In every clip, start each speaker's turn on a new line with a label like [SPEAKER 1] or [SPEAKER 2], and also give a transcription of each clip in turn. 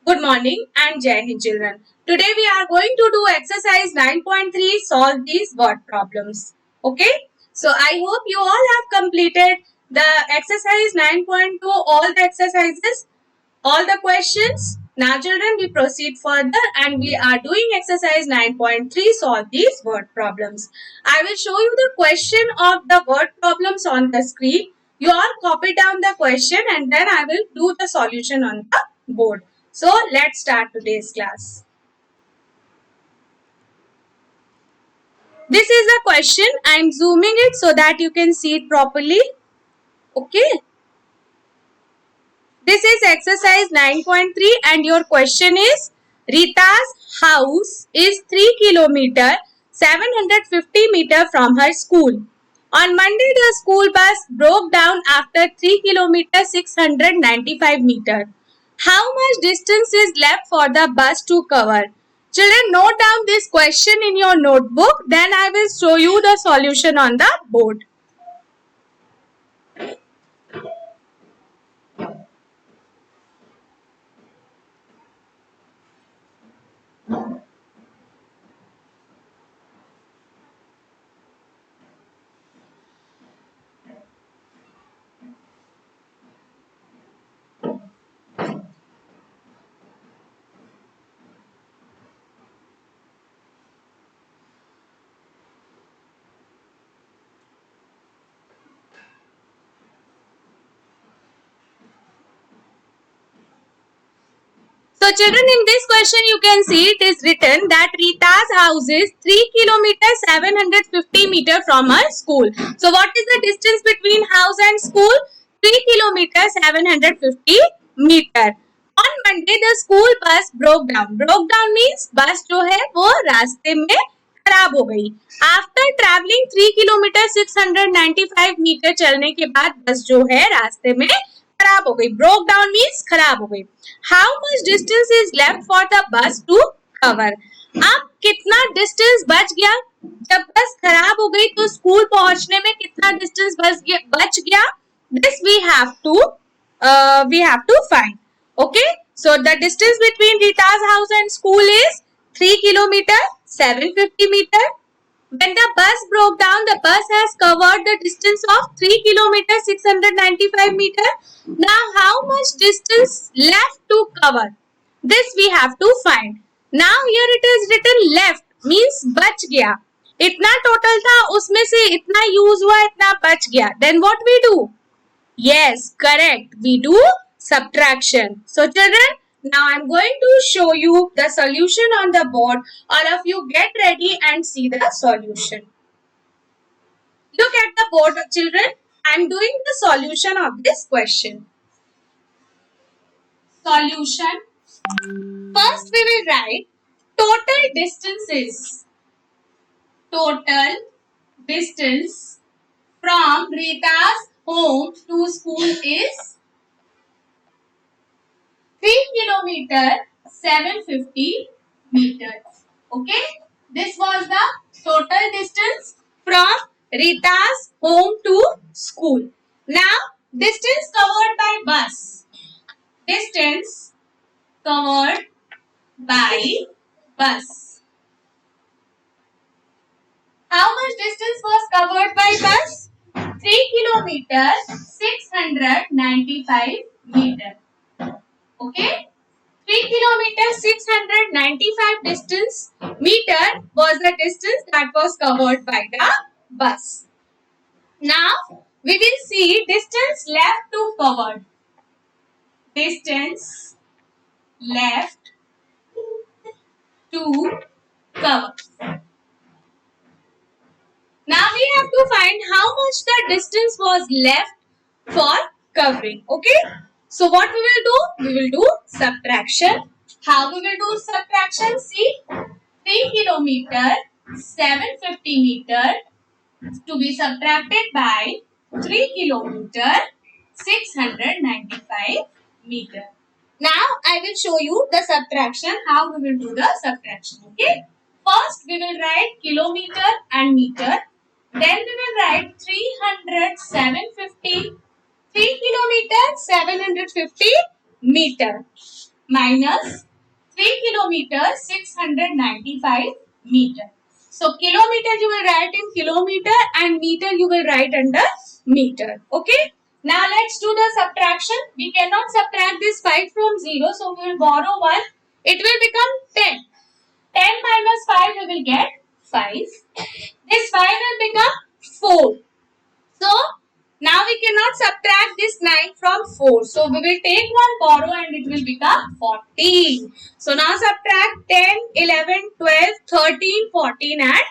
[SPEAKER 1] Good morning and Jai Hind children. Today we are going to do exercise 9.3, solve these word problems. Okay? So I hope you all have completed the exercise 9.2, all the exercises, all the questions. Now children, we proceed further and we are doing exercise 9.3, solve these word problems. I will show you the question of the word problems on the screen. You all copy down the question and then I will do the solution on the board. So let's start today's class. This is the question. I am zooming it so that you can see it properly. Okay. This is exercise 9.3 and your question is Rita's house is 3 kilometer 750 meter from her school. On Monday, the school bus broke down after 3 kilometer 695 meter. How much distance is left for the bus to cover? Children, note down this question in your notebook. Then I will show you the solution on the board. So children, in this question you can see it is written that Rita's house is 3 kilometer 750 meter from her school. So what is the distance between house and school? 3 kilometer 750 meter. On Monday the school bus broke down. Broke down means bus जो है वो रास्ते में खराब हो गई. After traveling 3 kilometer 695 meter चलने के बाद बस जो है रास्ते में खराब हो गई. Broke down means खराब हो गई. How much distance is left for the bus to cover? अब कितना डिस्टेंस बच गया? जब बस खराब हो गई तो स्कूल पहुंचने में कितना डिस्टेंस बच गया? This we have to find. Okay, so the distance between Rita's house and school is 3 kilometer 750 meter. When the bus broke down, the bus has covered the distance of 3 kilometer 695 meter. Now, how much distance left to cover? This we have to find. Now, here it is written left means बच गया. इतना total था, उसमें से इतना use हुआ, इतना बच गया. Then what we do? Yes, correct. We do subtraction. So, children, now I am going to show you the solution on the board. All of you get ready and see the solution. Look at the board, children. I am doing the solution of this question. Solution. First we will write total distances. Total distance from Rita's home to school is 3 kilometer 750 meters. Okay. This was the total distance from Rita's home to school. Now, distance covered by bus. Distance covered by bus. How much distance was covered by bus? 3 kilometer 695 meter. Okay. 3 kilometer 695 distance meter was the distance that was covered by the bus. Now, we will see distance left to covered. Distance left to cover. Now, we have to find how much the distance was left for covering. Okay. So, what we will do? We will do subtraction. How we will do subtraction? See, 3 kilometer 750 meter to be subtracted by 3 kilometer 695 meter. Now, I will show you the subtraction, how we will do the subtraction. Okay. First, we will write kilometer and meter. Then we will write 3 kilometer 750 meter. minus 3 kilometers 695 meter. So kilometer you will write in kilometer and meter you will write under meter. Okay. Now let's do the subtraction. We cannot subtract this 5 from 0. So we will borrow 1. It will become 10. 10 minus 5 we will get 5. This 5 will become 4. So now we cannot subtract this 9 from 4. So we will take one borrow and it will become 14. So now subtract 10, 11, 12, 13, 14 and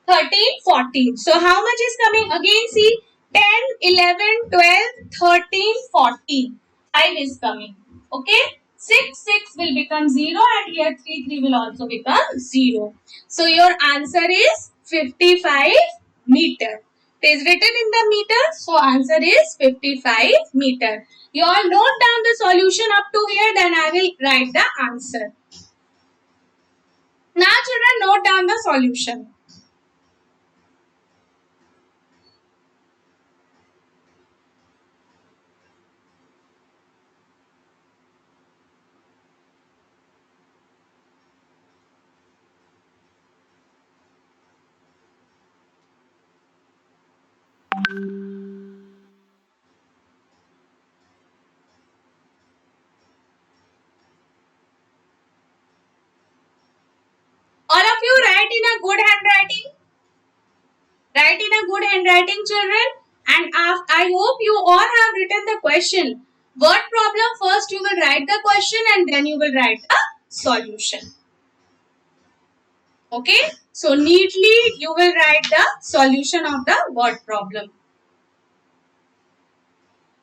[SPEAKER 1] 13, 14. So how much is coming? Again see 10, 11, 12, 13, 14. 5 is coming. Okay. 6, 6 will become 0 and here 3, 3 will also become 0. So your answer is 55 meter. It is written in the meter. So answer is 55 meter. You all note down the solution up to here, then I will write the answer. Now children, note down the solution. All of you write in a good handwriting. Write in a good handwriting, children. And I hope you all have written the question. Word problem, first you will write the question and then you will write the solution. Okay. So neatly you will write the solution of the word problem.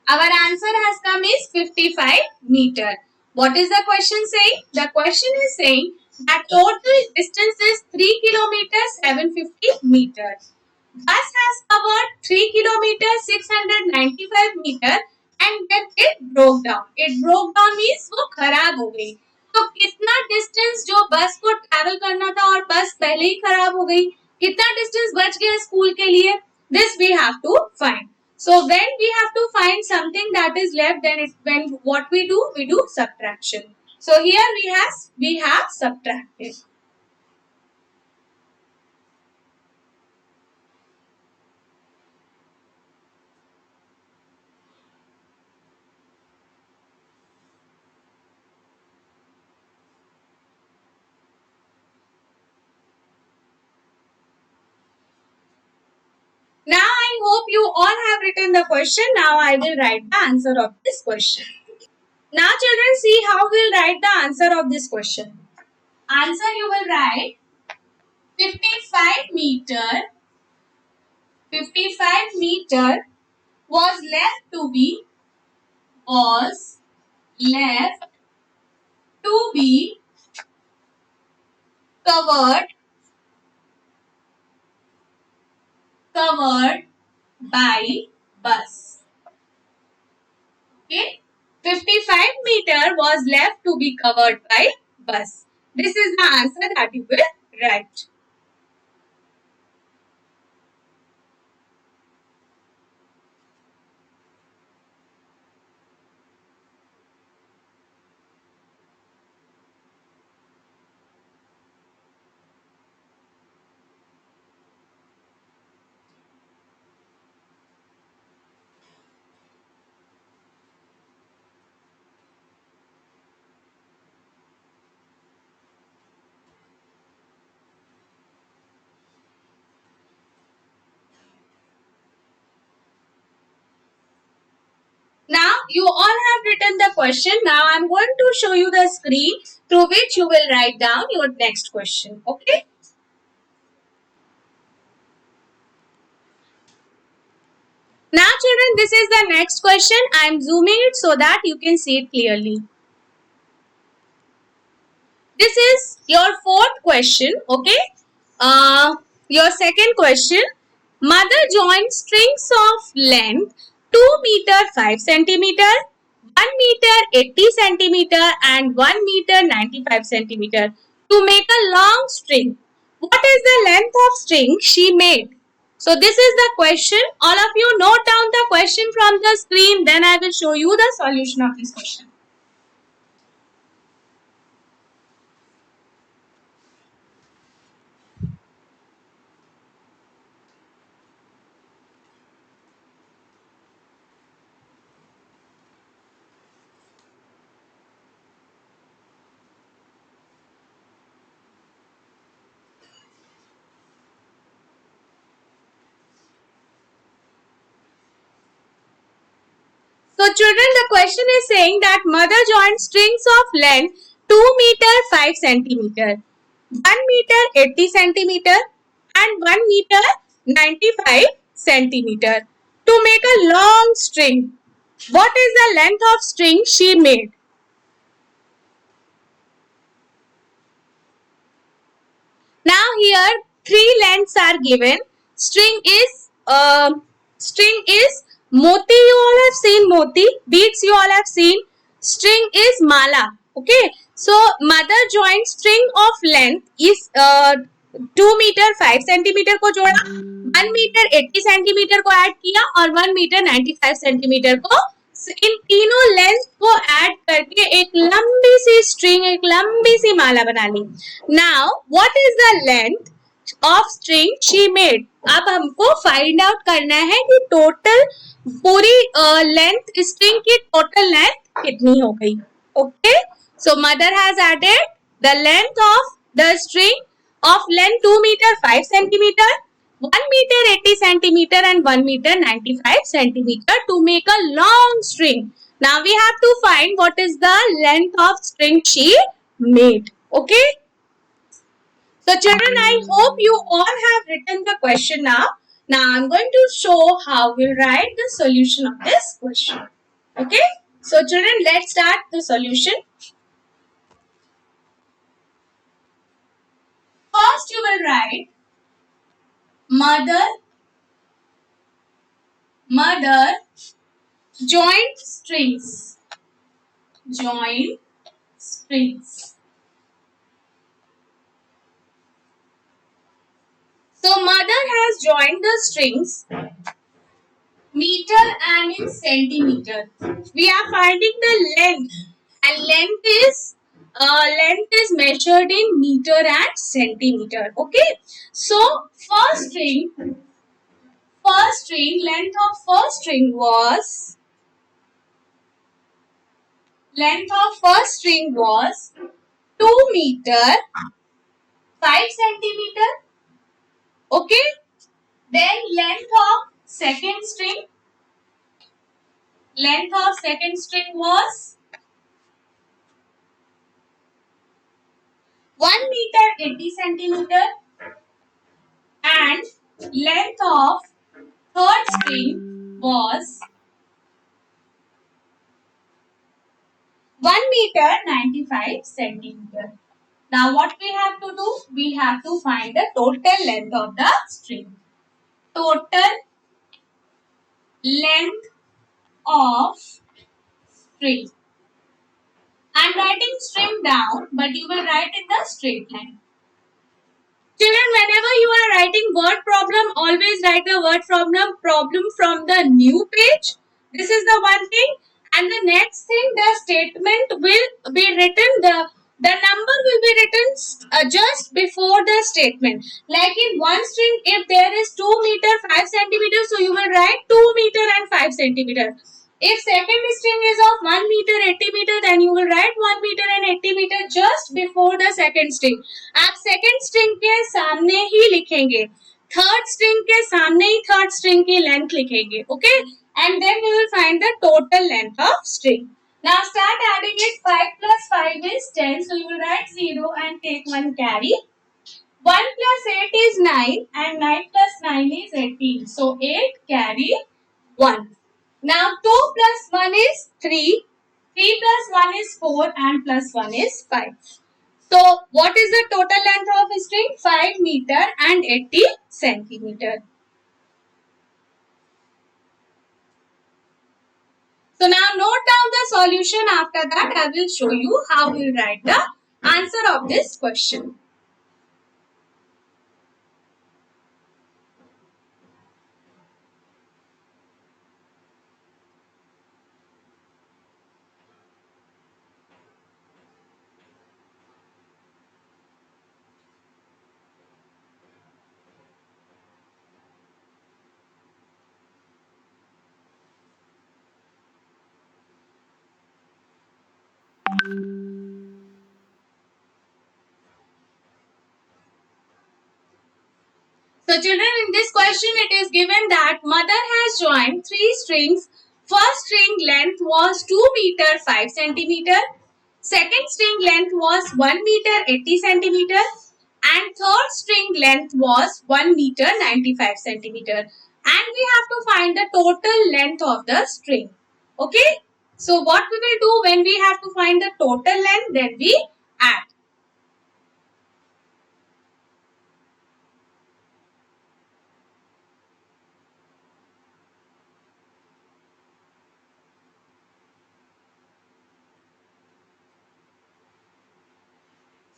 [SPEAKER 1] Our answer has come is 55 meter. What is the question saying? The question is saying that total distance is 3 kilometers 750 meters. Bus has covered 3 kilometers 695 meter and then it broke down. It broke down means वो खराब हो गई. तो कितना distance जो बस को travel करना था और बस पहले ही खराब हो गई, कितना डिस्टेंस बच गया स्कूल के लिए? This we have to find. So when we have to find something that is left, then when what we do subtraction. So here we have subtracted. Now I hope you all have written the question. Now I will write the answer of this question. Now children, see how we'll write the answer of this question. Answer you will write 55 meter was left to be covered by bus. Okay, 55 meter was left to be covered by bus. This is the answer that you will write. Now you all have written the question. Now I am going to show you the screen through which you will write down your next question. Okay. Now children, this is the next question. I am zooming it so that you can see it clearly. This is your fourth question. Okay. Your second question. Mother joined strings of length 2 meter 5 centimeter, 1 meter 80 centimeter and 1 meter 95 centimeter to make a long string. What is the length of string she made? So this is the question. All of you note down the question from the screen. Then I will show you the solution of this question. children, the question is saying that mother joined strings of length 2 meter 5 centimeter, 1 meter 80 centimeter and 1 meter 95 centimeter to make a long string. What is the length of string she made? Now here three lengths are given. String is moti. You all have seen moti. Beads you all have seen. String is mala. Okay. So mother joined string of length is 2 meter 5 centimeter को जोड़ा, 1 meter 80 centimeter को add किया और 1 meter 95 centimeter को, इन तीनों length को add करके एक लंबी सी स्ट्रिंग, एक लंबी सी माला बना ली. Now what is the length of string she made? अब हमको फाइंड आउट करना है कि टोटल पूरी लेंथ स्ट्रिंग की टोटल लेंथ कितनी हो गई. Okay, so mother has added the length of the string of length 2 meter 5 centimeter, 1 meter 80 centimeter and 1 meter 95 centimeter to make a long string. Now we have to find what is the length of string she made. Okay. So children, I hope you all have written the question now. Now I am going to show how we'll write the solution of this question. Okay. So children, let's start the solution. First you will write mother joined strings. Joined strings. So mother has joined the strings meter and in centimeter. We are finding the length, and length is measured in meter and centimeter. Okay. So first string length of first string was 2 meter 5 centimeter. Okay. Then length of second string was 1 meter 80 centimeter, and length of third string was 1 meter 95 centimeter. Now what we have to do? We have to find the total length of the string. Total length of string. I am writing string down, but you will write in the straight line. Children, whenever you are writing word problem, always write the word problem from the new page. This is the one thing. And the next thing, the statement will be written, the number will be written just before the statement. Like in one string, if there is 2 meter 5 centimeter, so you will write 2 meter and 5 centimeter. If second string is of 1 meter 80 meter, then you will write 1 meter and 80 meter just before the second string. आप second string के सामने ही लिखेंगे, third string के सामने ही third string की length लिखेंगे. Okay, and then we will find the total length of string. Now start adding it. 5 plus 5 is 10, so you will write 0 and take 1 carry. 1 plus 8 is 9 and 9 plus 9 is 18. So 8 carry 1. Now 2 plus 1 is 3, 3 plus 1 is 4 and plus 1 is 5. So what is the total length of a string? 5 meter and 80 centimeter. So now note down the solution. After that I will show you how we will write the answer of this question. So children, in this question it is given that mother has joined 3 strings First string length was 2 meter 5 centimeter. Second string length was 1 meter 80 centimeter. And third string length was 1 meter 95 centimeter. And we have to find the total length of the string. Okay. So what we will do when we have to find the total length, then we add.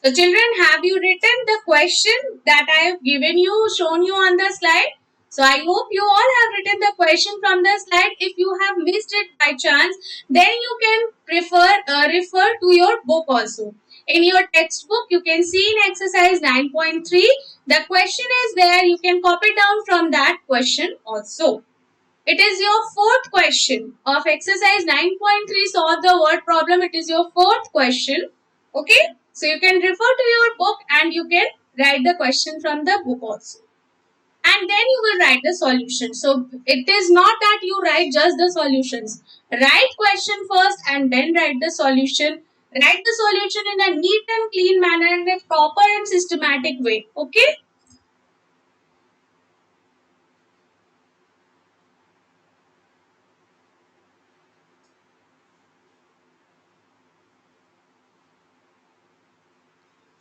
[SPEAKER 1] So children, have you written the question that I have given you, shown you on the slide? So I hope you all have written the question from the slide. If you have missed it by chance, then you can refer to your book also. In your textbook, you can see in exercise 9.3, the question is there. You can copy down from that question also. It is your fourth question of exercise 9.3, solve the word problem. It is your fourth question. Okay. So you can refer to your book and you can write the question from the book also. And then you will write the solution. So it is not that you write just the solutions. Write question first and then write the solution. Write the solution in a neat and clean manner, in a proper and systematic way. Okay.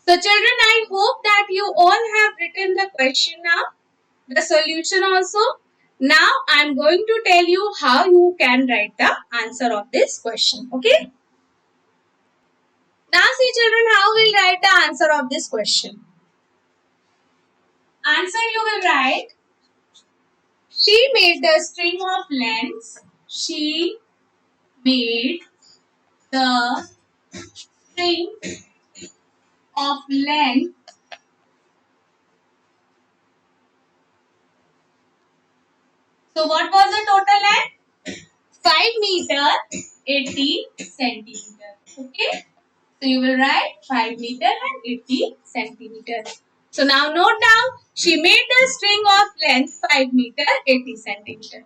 [SPEAKER 1] So children, I hope that you all have written the question now, the solution also. Now I am going to tell you how you can write the answer of this question. Okay. Now see children, how we'll write the answer of this question. Answer you will write, she made the string of lengths. She made the string of length So what was the total length? 5 meter 80 centimeter. Okay. So you will write 5 meter and 80 centimeter. So now note down, she made the string of length 5 meter 80 centimeter.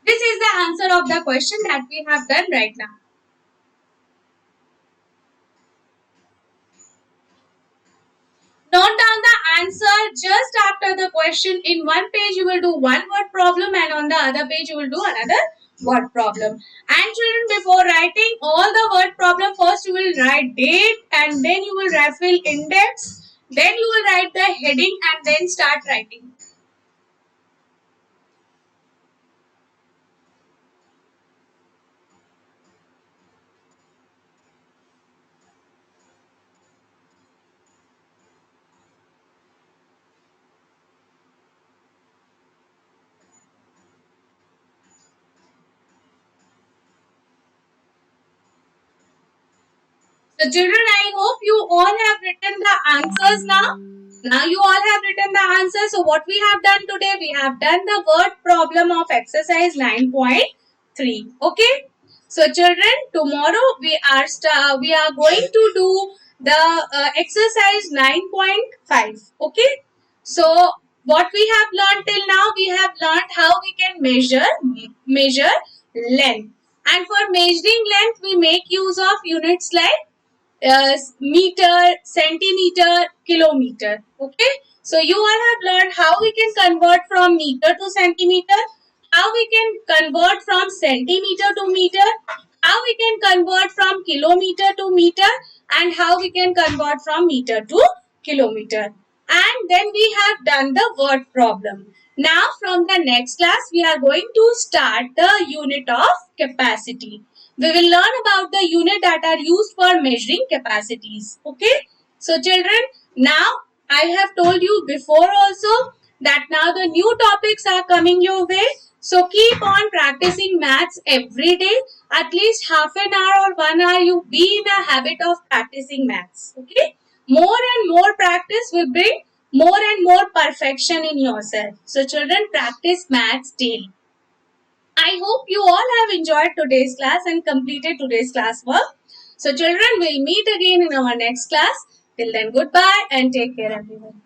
[SPEAKER 1] This is the answer of the question that we have done right now. Note down the answer just after the question. In one page you will do one word problem and on the other page you will do another word problem. And children, before writing all the word problem, first you will write date and then you will fill index. Then you will write the heading and then start writing. So children, I hope you all have written the answers now. Now you all have written the answers. So what we have done today, we have done the word problem of exercise 9.3. Okay. So children, tomorrow we are going to do the exercise 9.5. Okay. So what we have learned till now, we have learned how we can measure length. And for measuring length, we make use of units like meter, centimeter, kilometer. Okay. So you all have learned how we can convert from meter to centimeter, how we can convert from centimeter to meter, how we can convert from kilometer to meter, and how we can convert from meter to kilometer. And then we have done the word problem. Now from the next class, we are going to start the unit of capacity. We will learn about the unit that are used for measuring capacities. Okay. So children, now I have told you before also that now the new topics are coming your way. So keep on practicing maths every day. At least half an hour or 1 hour you be in a habit of practicing maths. Okay. More and more practice will bring more and more perfection in yourself. So children, practice maths daily. I hope you all have enjoyed today's class and completed today's classwork. So children, will meet again in our next class. Till then, goodbye and take care everyone.